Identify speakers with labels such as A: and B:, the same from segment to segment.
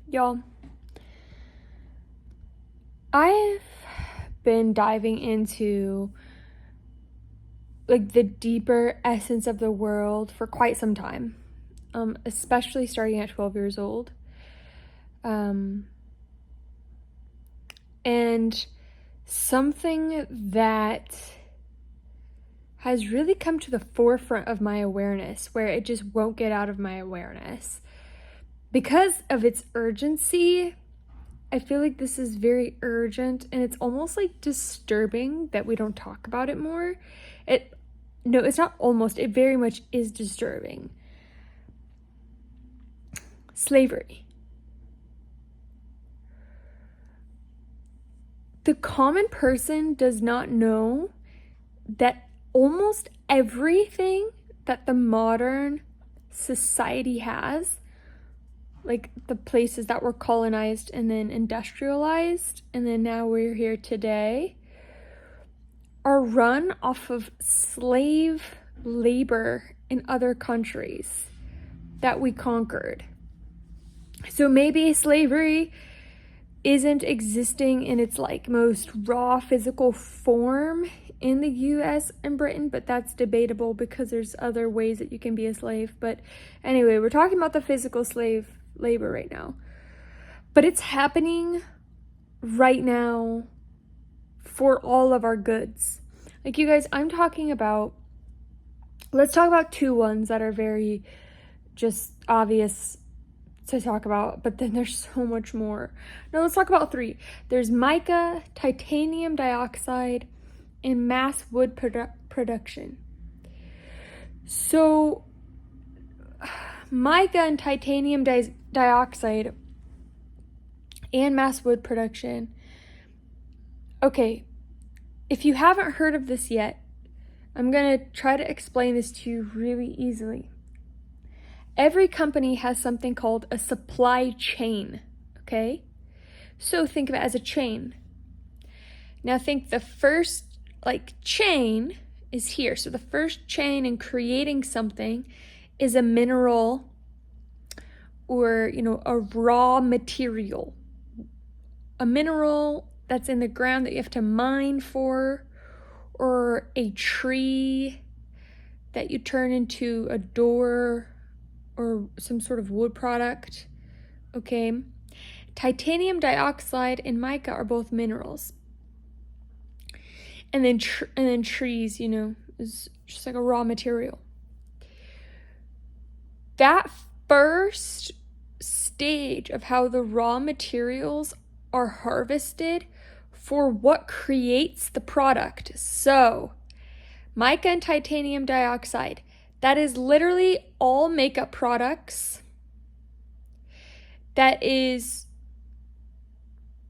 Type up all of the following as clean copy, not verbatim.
A: Y'all, I've been diving into like the deeper essence of the world for quite some time, especially starting at 12 years old. And something that has really come to the forefront of my awareness, where it just won't get out of my awareness. Because of its urgency, I feel like this is very urgent, and it's almost like disturbing that we don't talk about it more. No, it's not almost, it very much is disturbing. Slavery. The common person does not know that almost everything that the modern society has, like the places that were colonized and then industrialized, and then now we're here today, are run off of slave labor in other countries that we conquered. So maybe slavery isn't existing in its like most raw physical form in the US and Britain, but that's debatable because there's other ways that you can be a slave. But anyway, we're talking about the physical slave labor right now. But it's happening right now for all of our goods. Like, you guys, let's talk about two ones that are very just obvious to talk about, but then there's so much more. No, let's talk about three. There's mica, titanium dioxide, and mass wood production. So mica and titanium dioxide and mass wood production. Okay, if you haven't heard of this yet, I'm going to try to explain this to you really easily. Every company has something called a supply chain, okay? So think of it as a chain. Now think the first chain is here. So the first chain in creating something is a mineral or, a raw material. A mineral that's in the ground that you have to mine for, or a tree that you turn into a door or some sort of wood product, okay? Titanium dioxide and mica are both minerals. And then trees, is just like a raw material. That first stage of how the raw materials are harvested for what creates the product. So, mica and titanium dioxide, that is literally all makeup products. That is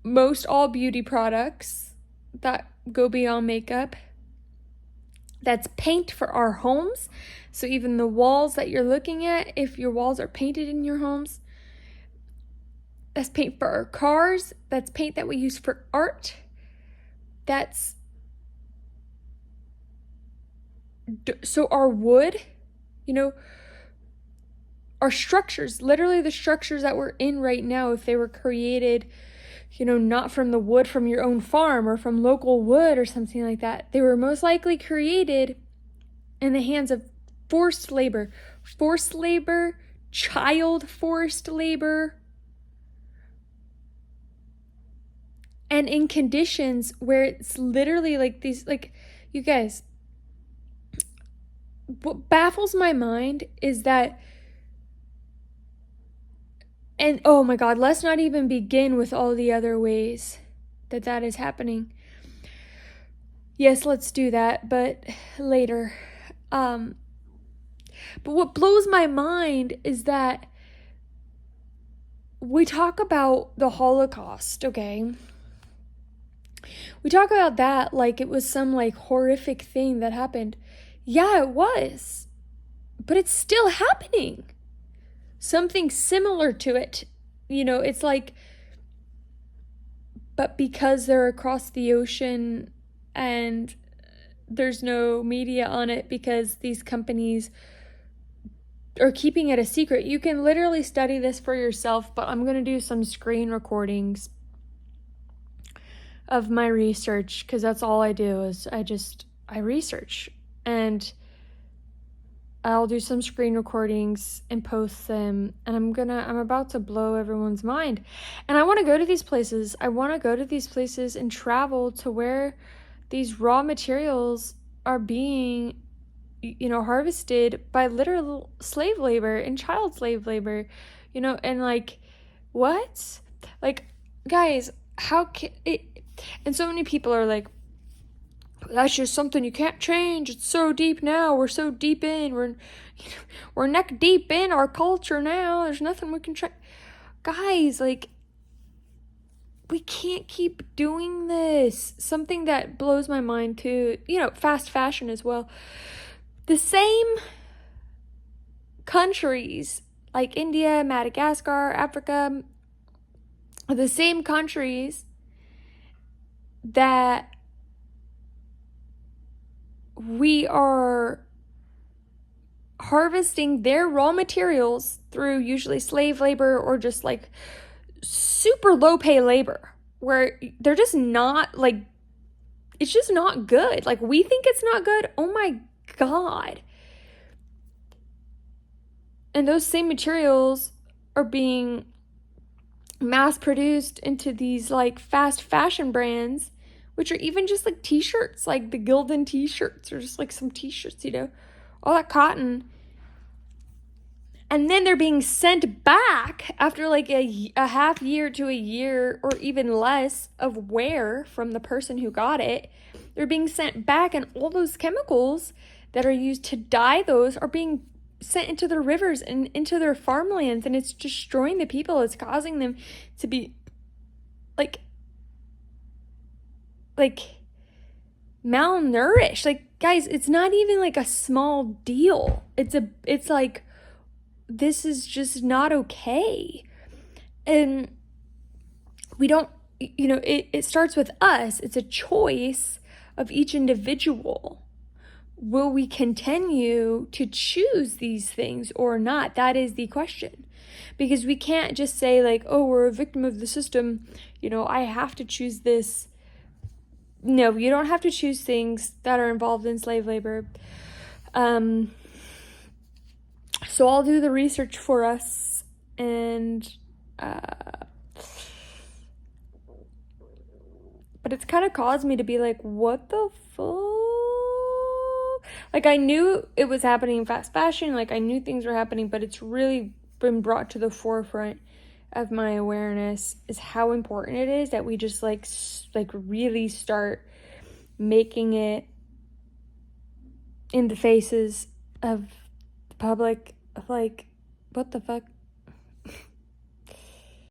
A: most all beauty products that go beyond makeup. That's paint for our homes. So even the walls that you're looking at, if your walls are painted in your homes, that's paint for our cars. That's paint that we use for art. So our wood, our structures, literally the structures that we're in right now, if they were created, not from the wood from your own farm or from local wood or something like that, they were most likely created in the hands of forced labor, child forced labor, and in conditions where it's literally like these, you guys, what baffles my mind is that, and oh my God, let's not even begin with all the other ways that is happening. Yes, let's do that, but later. But what blows my mind is that we talk about the Holocaust, okay? We talk about that like it was some horrific thing that happened. Yeah, it was. But it's still happening. Something similar to it. It's but because they're across the ocean and there's no media on it because these companies or keeping it a secret. You can literally study this for yourself, but I'm going to do some screen recordings of my research, because that's all I do is I research, and I'll do some screen recordings and post them, and I'm about to blow everyone's mind. And I want to go to these places. I want to go to these places and travel to where these raw materials are being, harvested by literal slave labor and child slave labor, and like, what? Like, guys, how can it? And so many people are like, that's just something you can't change. It's so deep now. We're so deep in. We're neck deep in our culture now. There's nothing we can try. Guys, like, we can't keep doing this. Something that blows my mind too, fast fashion as well. The same countries like India, Madagascar, Africa, are the same countries that we are harvesting their raw materials through usually slave labor or just like super low pay labor, where they're just not like, it's just not good. Like, we think it's not good. Oh my God. And those same materials are being mass produced into these like fast fashion brands, which are even just like t-shirts, like the Gildan t-shirts, or just like some t-shirts, all that cotton. And then they're being sent back after like a half year to a year or even less of wear from the person who got it. They're being sent back, and all those chemicals that are used to dye those are being sent into their rivers and into their farmlands, and it's destroying the people. It's causing them to be like malnourished. Like, guys, it's not even like a small deal. It's like, this is just not okay. And we don't, it starts with us. It's a choice of each individual. Will we continue to choose these things or not? That is the question. Because we can't just say like, oh, we're a victim of the system. I have to choose this. No, you don't have to choose things that are involved in slave labor. So I'll do the research for us, and but it's kind of caused me to be like, what the fuck? Like, I knew it was happening in fast fashion, like I knew things were happening, but it's really been brought to the forefront of my awareness is how important it is that we just like really start making it in the faces of the public of like, what the fuck?